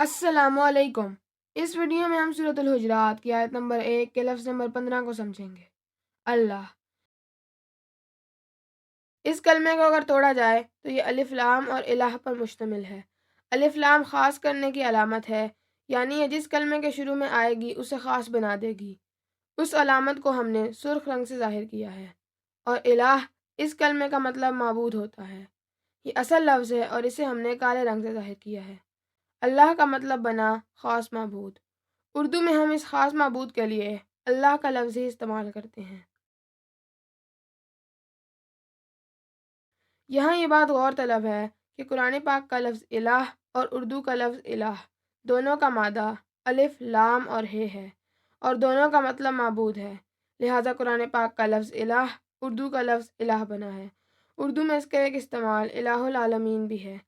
السلام علیکم۔ اس ویڈیو میں ہم سورۃ الحجرات کی آیت نمبر 1 کے لفظ نمبر 15 کو سمجھیں گے۔ اللہ، اس کلمے کو اگر توڑا جائے تو یہ الف لام اور الہ پر مشتمل ہے۔ الف لام خاص کرنے کی علامت ہے، یعنی یہ جس کلمے کے شروع میں آئے گی اسے خاص بنا دے گی۔ اس علامت کو ہم نے سرخ رنگ سے ظاہر کیا ہے۔ اور الہ اس کلمے کا مطلب معبود ہوتا ہے۔ یہ اصل لفظ ہے اور اسے ہم نے کالے رنگ سے ظاہر کیا ہے۔ اللہ کا مطلب بنا خاص معبود۔ اردو میں ہم اس خاص معبود کے لیے اللہ کا لفظ ہی استعمال کرتے ہیں۔ یہاں یہ بات غور طلب ہے کہ قرآن پاک کا لفظ الہ اور اردو کا لفظ الہ دونوں کا مادہ الف لام اور ہے اور دونوں کا مطلب معبود ہے، لہٰذا قرآن پاک کا لفظ الہ اردو کا لفظ الہ بنا ہے۔ اردو میں اس کا ایک استعمال الہ العالمین بھی ہے۔